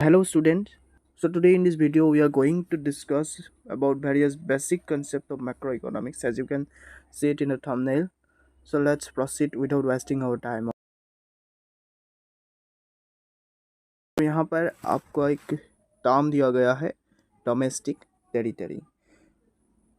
Hello students. So today in this video we are going to discuss about various basic concepts of macroeconomics as you can see it in the thumbnail. So let's proceed without wasting our time. तो यहाँ पर आपको एक term दिया गया है domestic territory.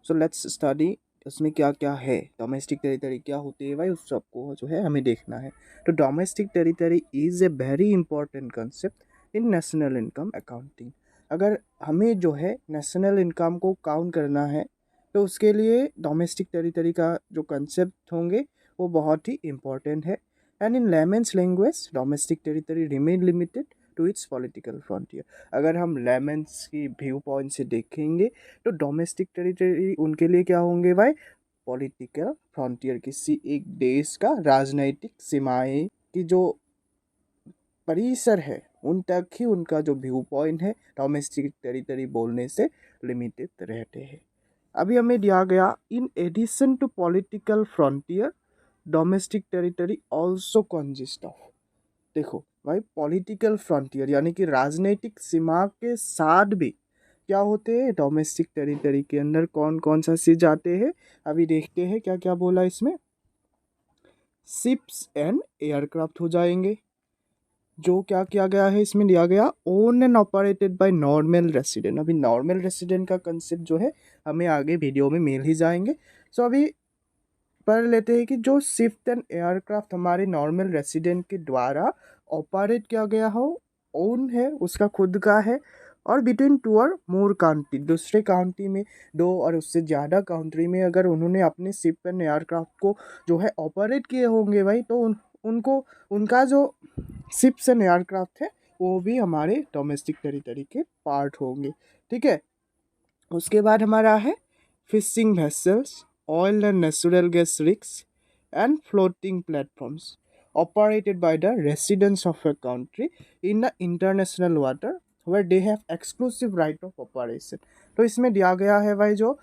So let's study इसमें क्या क्या है, डोमेस्टिक टेरिटरी क्या होती है भाई, उस सबको जो है हमें देखना है. तो domestic territory is a very important concept in national income accounting. अगर हमें जो है नेशनल इनकम को काउंट करना है तो उसके लिए डोमेस्टिक टेरिटरी का जो कंसेप्ट होंगे वो बहुत ही इम्पोर्टेंट है. And in layman's language domestic territory remain limited to its political frontier. अगर हम लेमन्स की व्यू पॉइंट से देखेंगे तो डोमेस्टिक टेरिटरी उनके लिए क्या होंगे भाई, पॉलिटिकल फ्रंटियर, किसी एक देश का राजनैतिक सीमाएं की जो परिसर है उन तक ही उनका जो व्यू पॉइंट है डोमेस्टिक टेरिटरी बोलने से लिमिटेड रहते हैं. अभी हमें दिया गया in addition to political frontier domestic territory also consist of. देखो भाई, पॉलिटिकल फ्रंटियर यानी कि राजनीतिक सीमा के साथ भी क्या होते हैं डोमेस्टिक टेरिटरी के अंदर कौन कौन सा चीज आते हैं. अभी देखते हैं क्या क्या बोला इसमें. शिप्स एंड एयरक्राफ्ट हो जाएंगे. जो क्या किया गया है इसमें दिया गया own and operated by normal resident. अभी नॉर्मल रेसिडेंट का कंसेप्ट जो है हमें आगे वीडियो में मिल ही जाएंगे. सो अभी पढ़ लेते हैं कि जो शिप एंड एयरक्राफ्ट हमारे नॉर्मल रेसिडेंट के द्वारा ऑपरेट किया गया हो, ओन है, उसका खुद का है, और बिटवीन टू और मोर काउंटी, दूसरे काउंटी में दो और उससे ज़्यादा काउंट्री में अगर उन्होंने अपने शिप एंड एयरक्राफ्ट को जो है ऑपरेट किए होंगे भाई, तो उनको उनका जो शिप्स एंड एयरक्राफ्ट है वो भी हमारे डोमेस्टिक टेरिटरी के पार्ट होंगे. ठीक है. उसके बाद हमारा है fishing vessels, oil and natural gas rigs, and floating platforms operated by the residents of a country in the international water where they have exclusive right of operation. तो इसमें दिया गया है भाई जो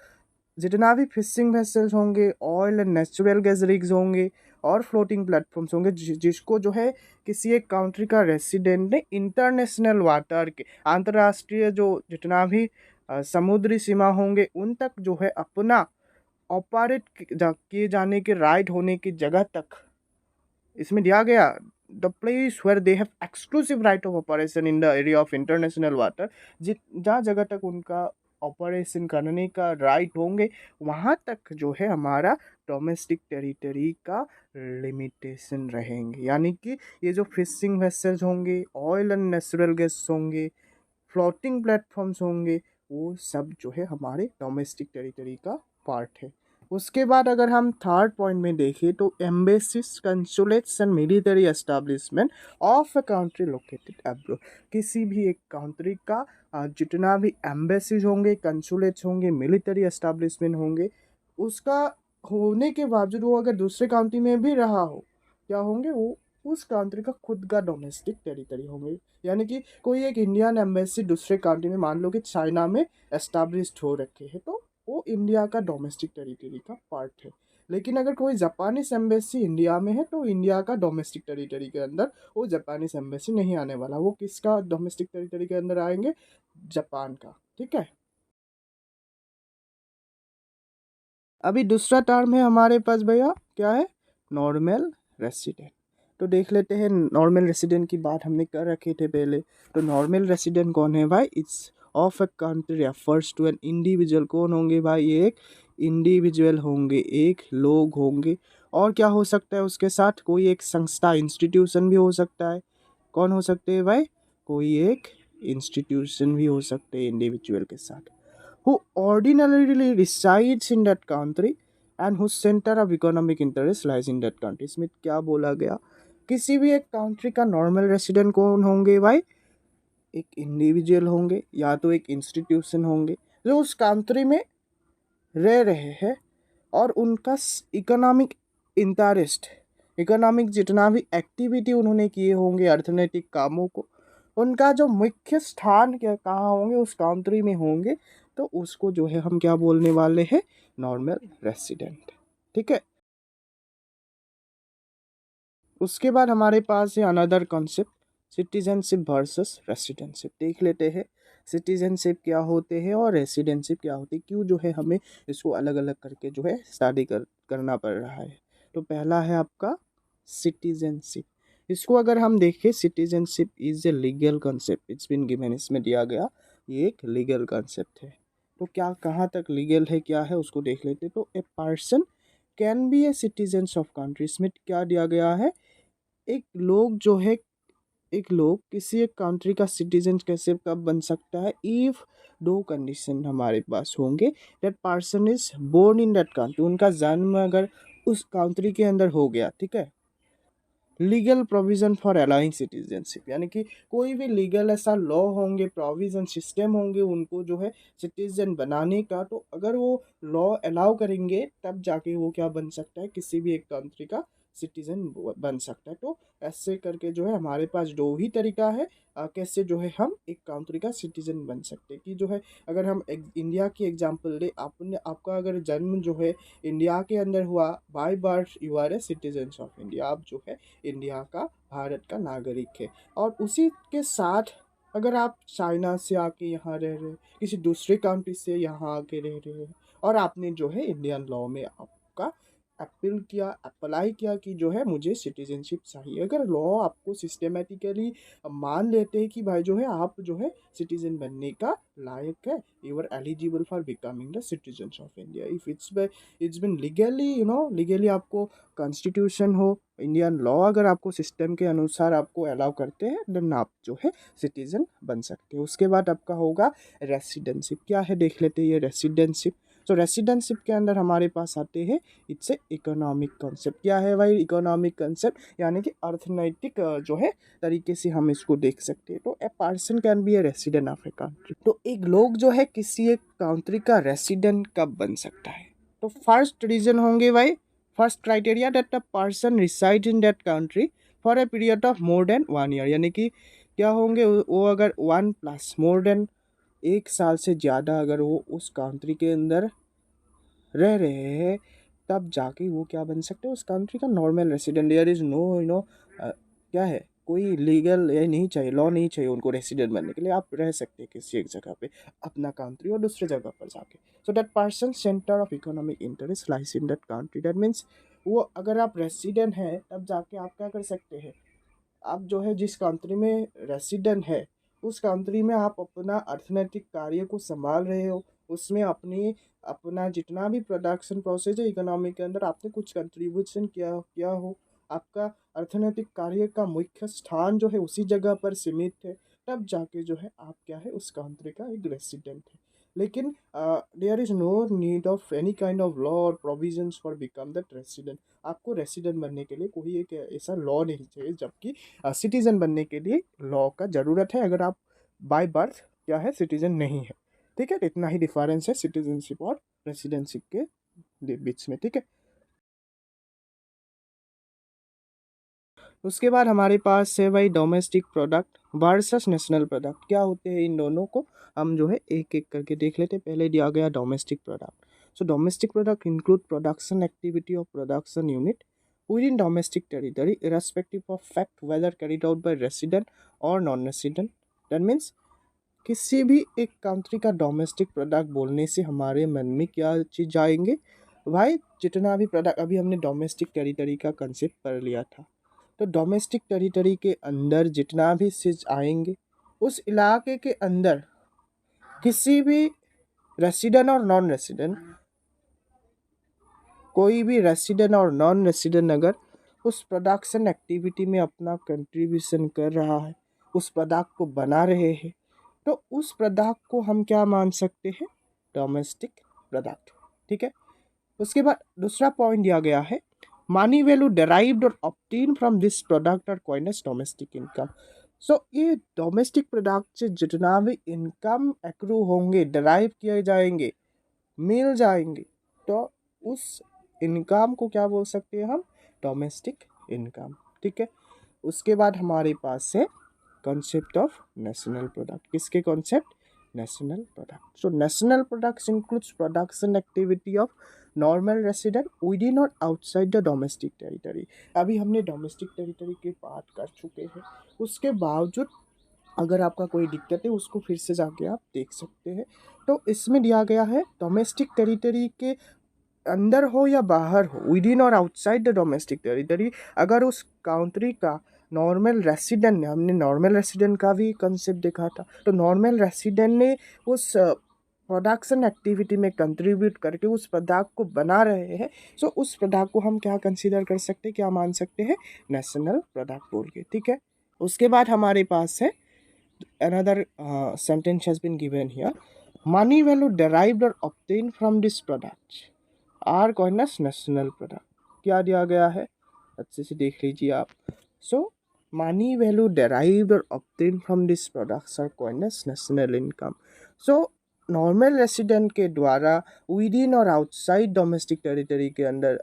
जितना भी फिशिंग वेसल्स होंगे, oil and natural gas rigs होंगे और फ्लोटिंग प्लेटफॉर्म्स होंगे जिसको जो है किसी एक कंट्री का रेसिडेंट ने इंटरनेशनल वाटर के अंतर्राष्ट्रीय जो जितना भी समुद्री सीमा होंगे उन तक जो है अपना ऑपरेट किए जाने के राइट होने की जगह तक इसमें दिया गया the place where they have exclusive right of operation in the area of international water. जहाँ जगह तक उनका ऑपरेशन करने का राइट होंगे वहाँ तक जो है हमारा डोमेस्टिक टेरिटरी का लिमिटेशन रहेंगे. यानी कि ये जो फिशिंग वेसल्स होंगे, ऑयल एंड नेचुरल गैस होंगे, फ्लोटिंग प्लेटफॉर्म्स होंगे, वो सब जो है हमारे डोमेस्टिक टेरिटरी का पार्ट है. उसके बाद अगर हम थर्ड पॉइंट में देखें तो embassies, consulates and military establishment of a country located abroad. किसी भी एक कंट्री का जितना भी एम्बेसीज होंगे, कंसुलेट्स होंगे, मिलिट्री एस्टैब्लिशमेंट होंगे, उसका होने के बावजूद वो अगर दूसरे कंट्री में भी रहा हो, क्या होंगे वो उस कंट्री का खुद का डोमेस्टिक टेरिटरी होंगे. यानी कि कोई एक इंडियन एम्बेसी दूसरे कंट्री में, मान लो कि चाइना में एस्टैब्लिश्ड हो रखे हैं, तो वो इंडिया का डोमेस्टिक टेरिटरी का पार्ट है. लेकिन अगर कोई जापानीज एम्बेसी इंडिया में है तो इंडिया का डोमेस्टिक टेरिटरी के अंदर वो जापानीज एम्बेसी नहीं आने वाला. वो किसका डोमेस्टिक टेरिटरी के अंदर आएंगे, जापान का. ठीक है. अभी दूसरा टर्म है हमारे पास भैया, क्या है, नॉर्मल रेसिडेंट. तो देख लेते हैं नॉर्मल रेसिडेंट की बात हमने कर रखे थे पहले. तो नॉर्मल रेसिडेंट कौन है भाई, it's of a country refers to an individual. कौन होंगे भाई, ये एक इंडिविजुअल होंगे, एक लोग होंगे. और क्या हो सकता है उसके साथ, कोई एक संस्था, इंस्टीट्यूशन भी हो सकता है. कौन हो सकते हैं भाई, कोई एक इंस्टीट्यूशन भी हो सकते हैं इंडिविजुअल के साथ, who ordinarily resides in that country and whose center of economic interest lies in that country. इसमें क्या बोला गया, किसी भी एक कंट्री का नॉर्मल रेसिडेंट कौन होंगे भाई, एक इंडिविजुअल होंगे या तो एक इंस्टीट्यूशन होंगे जो उस कंट्री में रह रहे हैं और उनका इकोनॉमिक इंटरेस्ट, इकोनॉमिक जितना भी एक्टिविटी उन्होंने किए होंगे अर्थनैतिक कामों को, उनका जो मुख्य स्थान क्या कहाँ होंगे, उस कंट्री में होंगे. तो उसको जो है हम क्या बोलने वाले हैं, नॉर्मल रेसिडेंट. ठीक है. उसके बाद हमारे पास है अनदर कॉन्सेप्ट सिटीजनशिप वर्सेस रेसिडेंटशिप देख लेते हैं। सिटीजनशिप क्या होते हैं और रेसिडेंटशिप क्या होती है, क्यों जो है हमें इसको अलग अलग करके जो है स्टडी करना पड़ रहा है। तो पहला है आपका सिटीजनशिप। इसको अगर हम देखें, citizenship is a legal concept, it's been given, इसमें दिया गया ये एक लीगल कॉन्सेप्ट है। तो क्या कहाँ तक लीगल है क्या है उसको देख लेते। तो a person can be A citizen of country, इसमें क्या दिया गया है, एक लोग जो है, एक लोग किसी एक कंट्री का सिटीजन कैसे कब बन सकता है, इफ दो कंडीशन हमारे पास होंगे। That person is born in that country, उनका जन्म अगर उस कंट्री के अंदर हो गया, ठीक है। Legal provision for allowing citizenship, यानी कि कोई भी लीगल ऐसा लॉ होंगे, प्रोविजन सिस्टम होंगे उनको जो है सिटीजन बनाने का, तो अगर वो लॉ अलाउ करेंगे तब जाके वो क्या बन सकता है, किसी भी एक कंट्री का सिटीजन बन सकता है। तो ऐसे करके जो है हमारे पास दो ही तरीका है कैसे जो है हम एक कंट्री का सिटीजन बन सकते हैं। कि जो है अगर हम इंडिया की एग्जांपल ले, आपने आपका अगर जन्म जो है इंडिया के अंदर हुआ, by birth you are a citizen of India, आप जो है इंडिया का, भारत का नागरिक है। और उसी के साथ अगर आप चाइना से आके यहाँ रह रहे, किसी दूसरे कंट्री से यहाँ आके रह रहे हैं, और आपने जो है इंडियन लॉ में आपका अपील किया, अप्लाई किया कि जो है मुझे सिटीजनशिप चाहिए, अगर लॉ आपको सिस्टमेटिकली मान लेते हैं कि भाई जो है आप जो है सिटीजन बनने का लायक है, you are eligible for becoming the citizen of India, if it's been legally, legally आपको कॉन्स्टिट्यूशन हो, इंडियन लॉ अगर आपको सिस्टम के अनुसार आपको अलाउ करते हैं, देन आप जो है सिटीजन बन सकते हो। उसके बाद आपका होगा रेसिडेंशिप। क्या है देख लेते हैं ये रेसिडेंशिप। तो रेसिडेंशिप के अंदर हमारे पास आते हैं, इट्स ए इकोनॉमिक कॉन्सेप्ट। क्या है भाई इकोनॉमिक कॉन्सेप्ट, यानी कि अर्थनैतिक जो है तरीके से हम इसको देख सकते हैं। तो a person can be A resident of a country, तो एक लोग जो है किसी एक कंट्री का रेसिडेंट कब बन सकता है। तो फर्स्ट रीजन होंगे भाई, first criteria that the person reside in that country for a period of more than 1 year, यानी कि क्या होंगे वो अगर 1+ मोर देन 1 साल से ज़्यादा अगर वो उस कंट्री के अंदर रह रहे हैं, तब जाके वो क्या बन सकते हैं, उस कंट्री का normal resident. There is no क्या है, कोई लीगल ये नहीं चाहिए, लॉ नहीं चाहिए उनको रेसिडेंट बनने के लिए, आप रह सकते हैं किसी एक जगह पे अपना कंट्री और दूसरे जगह पर जाके। So that person centre of economic interest lies in that country, that means वो अगर आप रेसिडेंट हैं तब जाके आप क्या कर सकते हैं, आप जो है जिस कंट्री में रेसिडेंट है उस कंट्री में आप अपना अर्थनैतिक कार्य को संभाल रहे हो, उसमें अपना जितना भी प्रोडक्शन प्रोसेस है इकोनॉमी के अंदर आपने कुछ कंट्रीब्यूशन किया हो, आपका अर्थनैतिक कार्य का मुख्य स्थान जो है उसी जगह पर सीमित है, तब जाके जो है आप क्या है उस कंट्री का एक रेसिडेंट है। लेकिन there is no need of any kind of law और provisions for become that resident. आपको रेसिडेंट बनने के लिए कोई एक ऐसा लॉ नहीं चाहिए, जबकि सिटीजन बनने के लिए लॉ का ज़रूरत है अगर आप बाय बर्थ क्या है सिटीजन नहीं है। ठीक है, इतना ही डिफरेंस है सिटीजनशिप और रेसिडेंशिप के बीच में। ठीक है, उसके बाद हमारे पास है भाई domestic product versus national product. क्या होते हैं इन दोनों को हम जो है एक एक करके देख लेते हैं। पहले दिया गया domestic product. So domestic product include production activity of production unit within domestic territory irrespective of fact whether carried out by resident or non-resident। that means किसी भी एक कंट्री का डोमेस्टिक प्रोडक्ट बोलने से हमारे मन में क्या चीज़ आएंगे भाई, जितना भी प्रोडक्ट, अभी हमने डोमेस्टिक टेरिटरी का कंसेप्ट पढ़ लिया था। तो डोमेस्टिक टेरिटरी के अंदर जितना भी चीज़ आएंगे उस इलाके के अंदर किसी भी रेसिडेंट और नॉन रेसिडेंट, कोई भी रेसिडेंट और नॉन रेसिडेंट अगर उस प्रोडक्शन एक्टिविटी में अपना कंट्रीब्यूशन कर रहा है, उस प्रोडक्ट को बना रहे हैं, तो उस प्रोडक्ट को हम क्या मान सकते हैं, डोमेस्टिक प्रोडक्ट। ठीक है, उसके बाद दूसरा पॉइंट दिया गया है मनी वैल्यू डेराइव्ड और ऑब्टेन फ्रॉम दिस प्रोडक्ट और कॉइन एज डोमेस्टिक इनकम। सो ये डोमेस्टिक प्रोडक्ट से जितना भी इनकम एक्रू होंगे, डेराइव किए जाएंगे, मिल जाएंगे, तो उस इनकम को क्या बोल सकते हैं हम, डोमेस्टिक इनकम। ठीक है, उसके बाद हमारे पास है कॉन्सेप्ट ऑफ नेशनल प्रोडक्ट। किसके concept, national product. So national products includes production activity of normal resident within or outside the domestic territory. अभी हमने डोमेस्टिक टेरिटरी की बात कर चुके हैं, उसके बावजूद अगर आपका कोई दिक्कत है उसको फिर से जाके आप देख सकते हैं। तो इसमें दिया गया है डोमेस्टिक टेरिटरी के अंदर हो या बाहर हो, विदिन और आउटसाइड द डोमेस्टिक टेरिटरी, अगर उस कंट्री का नॉर्मल रेसिडेंट ने, हमने नॉर्मल रेसिडेंट का भी कंसेप्ट देखा था, तो नॉर्मल रेसिडेंट ने उस प्रोडक्शन एक्टिविटी में कंट्रीब्यूट करके उस पदार्थ को बना रहे हैं, सो उस पदार्थ को हम क्या कंसीडर कर सकते हैं, क्या मान सकते हैं, नेशनल प्रोडक्ट बोल के, ठीक है। उसके बाद हमारे पास है another sentence has been given here, money value derived or obtained from this product are coin as national product. क्या दिया गया है, अच्छे से देख लीजिए आप। सो मनी वैल्यू डेराइव्ड और obtain from this products are coin as national income. So normal resident के द्वारा विदिन और आउटसाइड डोमेस्टिक टेरिटरी के अंदर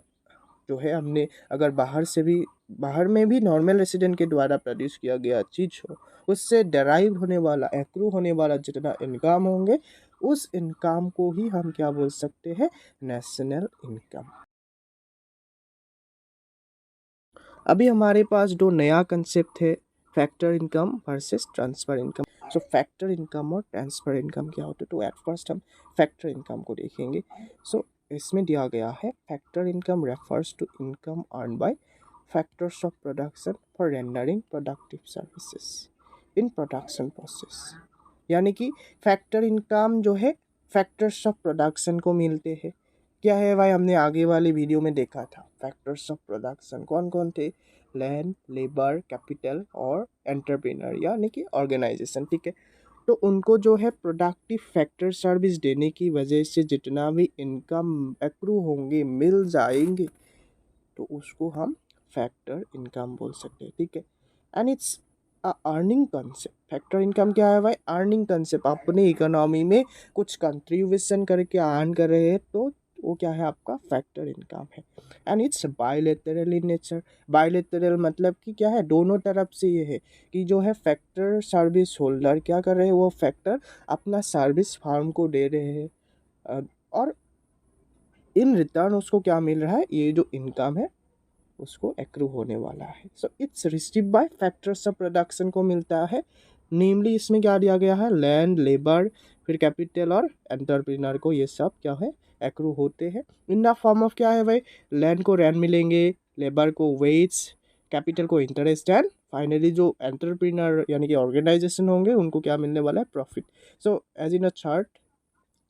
जो है, हमने अगर बाहर में भी नॉर्मल रेसिडेंट के द्वारा प्रोड्यूस किया गया चीज़ हो, उससे डेराइव होने वाला, एक्रू होने वाला जितना इनकम होंगे, उस इनकम को ही हम क्या बोल सकते हैं, नेशनल इनकम। अभी हमारे पास दो नया कंसेप्ट है, factor income versus transfer income. So factor income और ट्रांसफर इनकम क्या होता है, तो एट फर्स्ट हम फैक्टर इनकम को देखेंगे। सो इसमें दिया गया है, factor income refers to income earn by factors of production for rendering productive services in production process. यानी कि फैक्टर इनकम जो है फैक्टर्स ऑफ प्रोडक्शन को मिलते हैं। क्या है भाई, हमने आगे वाली वीडियो में देखा था, फैक्टर्स ऑफ प्रोडक्शन कौन कौन थे, लैंड, लेबर, कैपिटल और एंटरप्रेन्योर यानी कि ऑर्गेनाइजेशन, ठीक है। तो उनको जो है प्रोडक्टिव फैक्टर सर्विस देने की वजह से जितना भी इनकम एक्रू होंगे, मिल जाएंगे, तो उसको हम फैक्टर इनकम बोल सकते हैं, ठीक है। And it's earning concept. Factor income क्या है भाई, अर्निंग कंसेप्ट। अपने इकोनॉमी में कुछ कंट्रीब्यूशन करके अर्न कर रहे हैं, तो वो क्या है, आपका फैक्टर इनकम है। And it's bilateral in nature. Bilateral मतलब कि क्या है, दोनों तरफ से ये है कि जो है फैक्टर सर्विस होल्डर क्या कर रहे हैं, वो फैक्टर अपना सर्विस फार्म को दे रहे हैं, और इन रिटर्न उसको क्या मिल रहा है, ये जो इनकम है उसको एक्रू होने वाला है। So it's receive by factors of production को मिलता है। नेमली इसमें क्या दिया गया है, लैंड, लेबर, फिर कैपिटल और एंटरप्रेन्योर को ये सब क्या है, एक्रू होते हैं। इन द फॉर्म ऑफ क्या है भाई, लैंड को रेंट मिलेंगे, लेबर को वेज, कैपिटल को इंटरेस्ट, एंड फाइनली जो एंटरप्रेन्योर यानी कि ऑर्गेनाइजेशन होंगे उनको क्या मिलने वाला है, profit. So as in a chart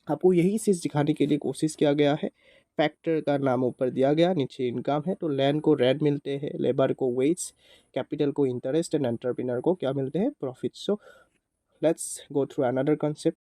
आपको यही चीज़ दिखाने के लिए कोशिश किया गया है। फैक्टर का नाम ऊपर दिया गया, नीचे इनकम है, तो लैंड को रेंट मिलते हैं, लेबर को वेज, कैपिटल को इंटरेस्ट एंड एंटरप्रेन्योर को क्या मिलते हैं, profit. So let's go through another concept.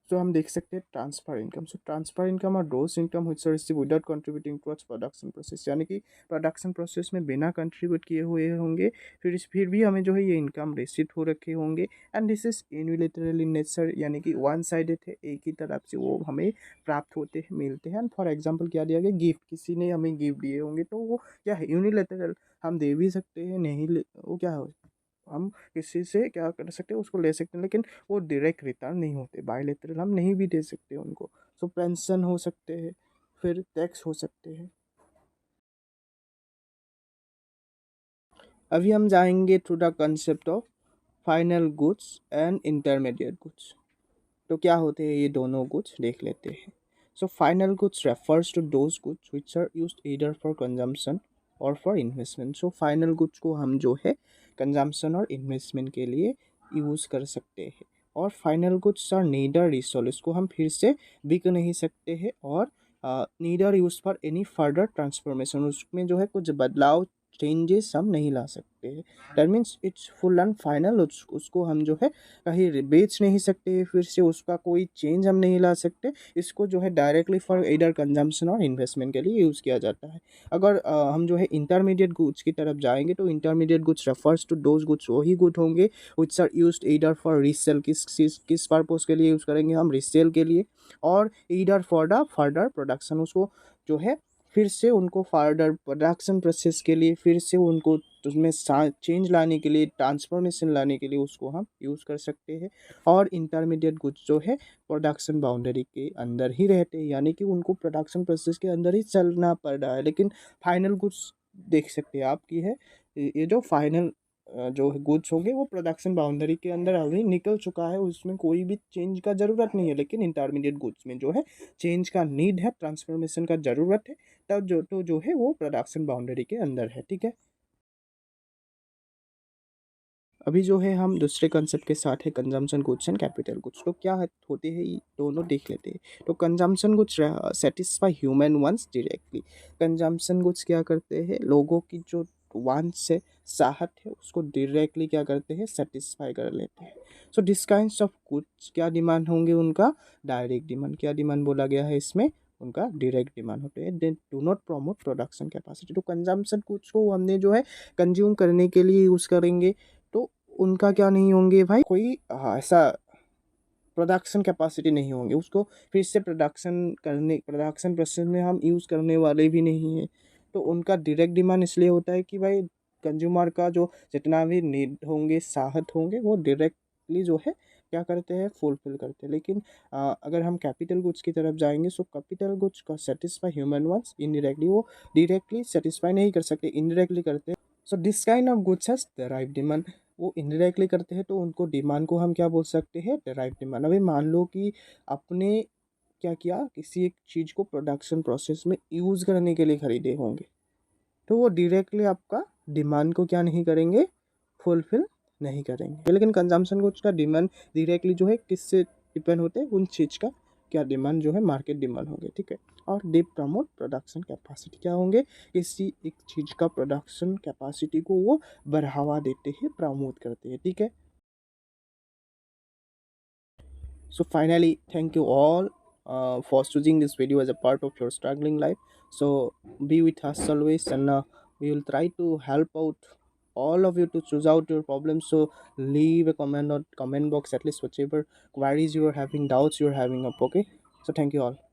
तो हम देख सकते हैं transfer income. So transfer income और gross income which are received without contributing towards production process, यानी कि प्रोडक्शन प्रोसेस में बिना कंट्रीब्यूट किए हुए होंगे, फिर भी हमें जो है ये इनकम रिसीव हो रखे होंगे। And this is unilateral in nature, यानी कि वन साइडेड है, एक ही तरफ से वो हमें प्राप्त होते हैं, मिलते हैं। एंड फॉर एग्जाम्पल क्या दिया गया, गिफ्ट, किसी ने हमें गिफ्ट दिए होंगे, तो वो क्या है, यूनिलैटरल, हम दे भी सकते हैं, नहीं वो क्या है, हम किसी से क्या कर सकते हैं, उसको ले सकते हैं, लेकिन वो डायरेक्ट रिटर्न नहीं होते। बायलैटरल हम नहीं भी दे सकते उनको। सो पेंशन हो सकते हैं, फिर टैक्स हो सकते हैं। अभी हम जाएंगे through the concept of final goods and intermediate goods. तो क्या होते हैं ये दोनों गुड्स, देख लेते हैं। So final goods refers to those goods which are used either for consumption और for investment. So final goods को हम जो है कंजम्पशन और इन्वेस्टमेंट के लिए यूज़ कर सकते हैं। और final goods are neither resold, इसको हम फिर से बिक नहीं सकते हैं, और neither use for any further transformation, उसमें जो है कुछ बदलाव, चेंजेस हम नहीं ला सकते हैं। That means it's full and final. उसको हम जो है कहीं बेच नहीं सकते, फिर से उसका कोई चेंज हम नहीं ला सकते। इसको जो है डायरेक्टली फॉर ईदर कंजम्पशन और इन्वेस्टमेंट के लिए यूज़ किया जाता है। अगर हम जो है इंटरमीडिएट गुड्स की तरफ जाएंगे, तो intermediate goods refers to those goods, वही गुड होंगे which are used either for resale, किस पर्पज़ के लिए यूज़ करेंगे हम, रीसेल के लिए, और either for the further production, उसको जो है फिर से उनको फर्दर प्रोडक्शन प्रोसेस के लिए फिर से उनको उसमें चेंज लाने के लिए, ट्रांसफॉर्मेशन लाने के लिए उसको हम यूज़ कर सकते हैं। और इंटरमीडिएट गुड्स जो है प्रोडक्शन बाउंड्री के अंदर ही रहते हैं, यानी कि उनको प्रोडक्शन प्रोसेस के अंदर ही चलना पड़ रहा है, लेकिन फाइनल गुड्स देख सकते हैं आपकी है, ये जो फाइनल जो गुड्स होंगे वो प्रोडक्शन बाउंड्री के अंदर अभी निकल चुका है, उसमें कोई भी चेंज का ज़रूरत नहीं है। लेकिन इंटरमीडिएट गुड्स में जो है चेंज का नीड है, ट्रांसफॉर्मेशन का ज़रूरत है, तब जो है वो प्रोडक्शन बाउंड्री के अंदर है। ठीक है, अभी जो है हम दूसरे कंसेप्ट के साथ है consumption goods and capital goods. तो क्या होते हैं ये दोनों देख लेते हैं। तो consumption goods satisfy human wants directly. Consumption goods क्या करते हैं, लोगों की जो वांट्स है, चाहत है, उसको डायरेक्टली क्या करते हैं, सेटिस्फाई कर लेते हैं। So this kinds of goods क्या डिमांड होंगे, उनका डायरेक्ट डिमांड। क्या डिमांड बोला गया है इसमें, उनका डायरेक्ट डिमांड होते हैं। They do not promote production capacity. तो कंजम्पशन गुड्स को हमने जो है कंज्यूम करने के लिए यूज़ करेंगे, तो उनका क्या नहीं होंगे भाई, कोई ऐसा प्रोडक्शन कैपेसिटी नहीं होंगे, उसको फिर से प्रोडक्शन प्रोसेस में हम यूज़ करने वाले भी नहीं हैं। तो उनका डायरेक्ट डिमांड इसलिए होता है कि भाई कंज्यूमर का जो जितना भी नीड होंगे, चाहत होंगे, वो डायरेक्टली जो है क्या करते हैं, फुलफिल करते हैं। लेकिन अगर हम कैपिटल गुड्स की तरफ जाएंगे, सो कैपिटल गुड्स का सेटिस्फाई ह्यूमन वांट्स इनडायरेक्टली, वो डायरेक्टली सेटिस्फाई नहीं कर सकते, इनडायरेक्टली करते हैं। So this kind of goods has derived demand. वो इनडायरेक्टली करते हैं, तो उनको डिमांड को हम क्या बोल सकते हैं, डेराइव डिमांड। अभी मान लो कि आपने क्या किया, किसी एक चीज़ को प्रोडक्शन प्रोसेस में यूज़ करने के लिए खरीदे होंगे, तो वो डायरेक्टली आपका डिमांड को क्या नहीं करेंगे, फुलफिल नहीं करेंगे। लेकिन कंजम्पशन गुड्स का डिमांड डायरेक्टली जो है किससे डिपेंड होते हैं, उन चीज़ का क्या डिमांड जो है मार्केट डिमांड होंगे। ठीक है, और दे प्रमोट प्रोडक्शन कैपेसिटी, क्या होंगे, किसी एक चीज़ का प्रोडक्शन कैपेसिटी को वो बढ़ावा देते हैं, प्रमोट करते हैं। ठीक है, so finally thank you all for choosing this video as a part of your struggling life. So be with us always, and we will try to help out all of you to choose out your problems. So leave a comment on comment box, at least whichever queries you are having, doubts you are having up. Okay, so thank you all.